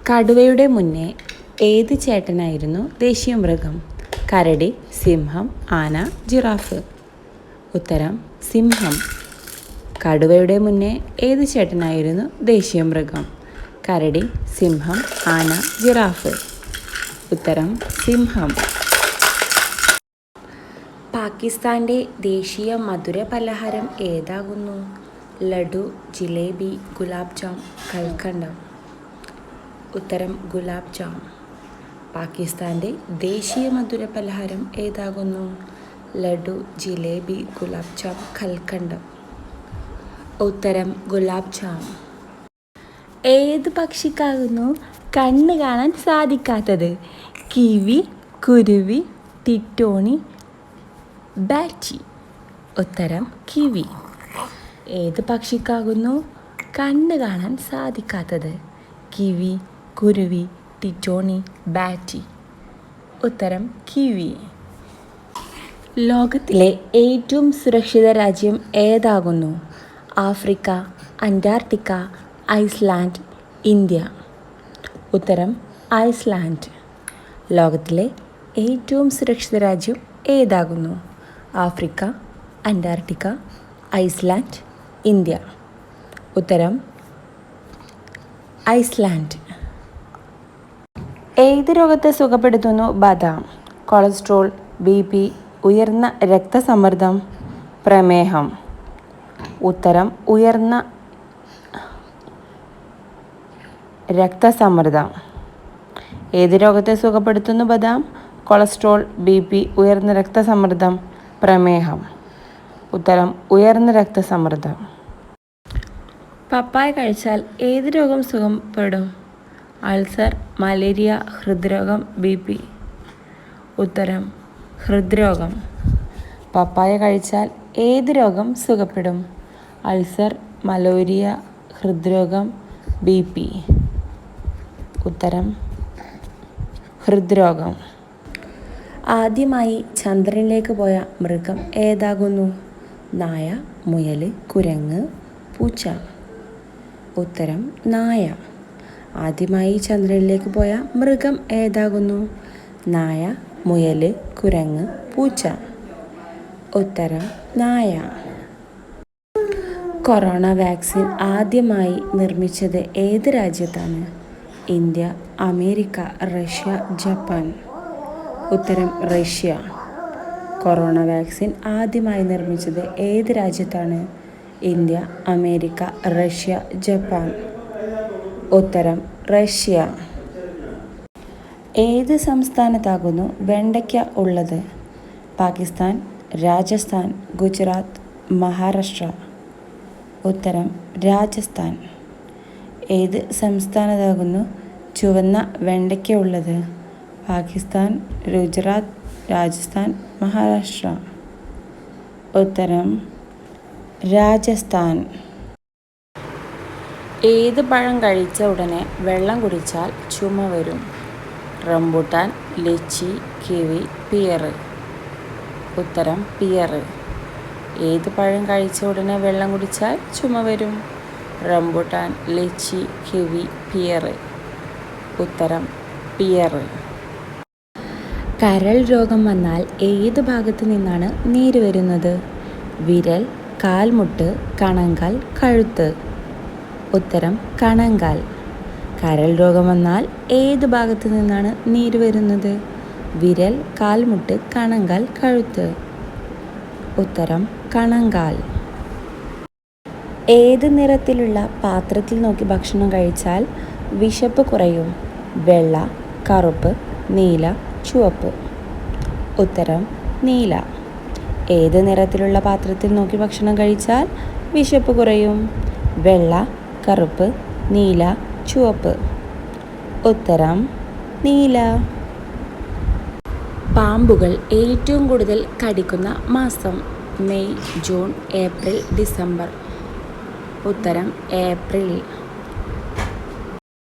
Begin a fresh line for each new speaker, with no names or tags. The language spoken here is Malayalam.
കടുവയുടെ മുന്നേ ഏത് ചേട്ടനായിരുന്നു ദേശീയ മൃഗം? കരടി, സിംഹം, ആന, ജിറാഫ്. ഉത്തരം സിംഹം. കടുവയുടെ മുന്നേ ഏത് ചേട്ടനായിരുന്നു ദേശീയ മൃഗം? കരടി, സിംഹം, ആന, ജിറാഫ്. ഉത്തരം സിംഹം. പാകിസ്ഥാൻ്റെ ദേശീയ മധുര പലഹാരം ഏതാകുന്നു? ലഡു, ജിലേബി, ഗുലാബ് ജാം, കൽക്കണ്ടം. ഉത്തരം ഗുലാബ് ജാം. പാകിസ്ഥാൻ്റെ ദേശീയ മധുര പലഹാരം ഏതാകുന്നു? ലഡു, ജിലേബി, ഗുലാബ് ജാം, കൽക്കണ്ടം. ഉത്തരം ഗുലാബ് ജാം. ഏത് പക്ഷിക്കാകുന്നു കണ്ണ് കാണാൻ സാധിക്കാത്തത്? കിവി, കുരുവി, ടിറ്റോണി, ബാറ്റി. ഉത്തരം കിവി. ഏത് പക്ഷിക്കാകുന്നു കണ്ണ് കാണാൻ സാധിക്കാത്തത്? കിവി, കുരുവി, ടിറ്റോണി, ബാറ്റി. ഉത്തരം കിവി. ലോകത്തിലെ ഏറ്റവും സുരക്ഷിത രാജ്യം ഏതാകുന്നു? Africa, Antarctica, Iceland, India. ഉത്തരം ഐസ്ലാൻഡ്. ലോകത്തിലെ ഏറ്റവും സുരക്ഷിത രാജ്യം ഏതാകുന്നു? Africa, Antarctica, Iceland, India. ഉത്തരം ഐസ്ലാൻഡ്. ഏത് രോഗത്തെ സുഖപ്പെടുത്തുന്നു ബദാം? കൊളസ്ട്രോൾ, BP, ഉയർന്ന രക്തസമ്മർദ്ദം, പ്രമേഹം. ഉത്തരം ഉയർന്ന രക്തസമ്മർദ്ദം. ഏത് രോഗത്തെ സുഖപ്പെടുത്തുന്നു ബദാം? കൊളസ്ട്രോൾ, BP, ഉയർന്ന രക്തസമ്മർദ്ദം, പ്രമേഹം. ഉത്തരം ഉയർന്ന രക്തസമ്മർദ്ദം. പപ്പായ കഴിച്ചാൽ ഏത് രോഗം സുഖപ്പെടും? അൾസർ, മലേറിയ, ഹൃദ്രോഗം, BP. ഉത്തരം ഹൃദ്രോഗം. പപ്പായ കഴിച്ചാൽ ഏത് രോഗം സുഖപ്പെടും? അൾസർ, മലേറിയ, ഹൃദ്രോഗം, BP. ഉത്തരം ഹൃദ്രോഗം. ആദ്യമായി ചന്ദ്രനിലേക്ക് പോയ മൃഗം ഏതാകുന്നു? നായ, മുയൽ, കുരങ്ങ്, പൂച്ച. ഉത്തരം നായ. ആദ്യമായി ചന്ദ്രനിലേക്ക് പോയ മൃഗം ഏതാകുന്നു? നായ, മുയൽ, കുരങ്ങ്, പൂച്ച. ഉത്തരം നായ. കൊറോണ വാക്സിൻ ആദ്യമായി നിർമ്മിച്ചത് ഏത് രാജ്യത്താണ്? India, America, Russia, Japan. ഉത്തരം റഷ്യ. കൊറോണ വാക്സിൻ ആദ്യമായി നിർമ്മിച്ചത് ഏത് രാജ്യത്താണ്? India, America, Russia, Japan. ഉത്തരം റഷ്യ. ഏത് സംസ്ഥാനത്താകുന്നു വെണ്ടയ്ക്ക ഉള്ളത്? പാകിസ്ഥാൻ, രാജസ്ഥാൻ, ഗുജറാത്ത്, മഹാരാഷ്ട്ര. ഉത്തരം രാജസ്ഥാൻ. ഏത് സംസ്ഥാനത്താകുന്നു ചുവന്ന വെണ്ടയ്ക്ക ഉള്ളത്? പാകിസ്ഥാൻ, ഗുജറാത്ത്, രാജസ്ഥാൻ, മഹാരാഷ്ട്ര. ഉത്തരം രാജസ്ഥാൻ. ഏത് പഴം കഴിച്ച ഉടനെ വെള്ളം കുടിച്ചാൽ ചുമ വരും? Rambutan, lychee, kiwi, pear. ഉത്തരം പിയർ. ഏത് പഴം കഴിച്ച ഉടനെ വെള്ളം കുടിച്ചാൽ ചുമ വരും? Rambutan, lychee, kiwi, pear. ഉത്തരം പിയർ. കരൾ രോഗം വന്നാൽ ഏത് ഭാഗത്തു നിന്നാണ് നീര് വരുന്നത്? വിരൽ, കാൽമുട്ട്, കണങ്കാൽ, കഴുത്ത്. ഉത്തരം കണങ്കാൽ. കരൾ രോഗം വന്നാൽ ഏത് ഭാഗത്തു നിന്നാണ് നീര് വരുന്നത്? വിരൽ, കാൽമുട്ട്, കണങ്കാൽ, കഴുത്ത്. ഉത്തരം കണങ്കാൽ. ഏത് നിറത്തിലുള്ള പാത്രത്തിൽ നോക്കി ഭക്ഷണം കഴിച്ചാൽ വിശപ്പ് കുറയും? വെള്ള, കറുപ്പ്, നീല, ചുവപ്പ്. ഉത്തരം നീല. ഏത് നിറത്തിലുള്ള പാത്രത്തിൽ നോക്കി ഭക്ഷണം കഴിച്ചാൽ വിശപ്പ് കുറയും? വെള്ള, കറുപ്പ്, നീല, ചുവപ്പ്. ഉത്തരം നീല. പാമ്പുകൾ ഏറ്റവും കൂടുതൽ കടിക്കുന്ന മാസം? May, June, April, December. ഉത്തരം ഏപ്രിൽ.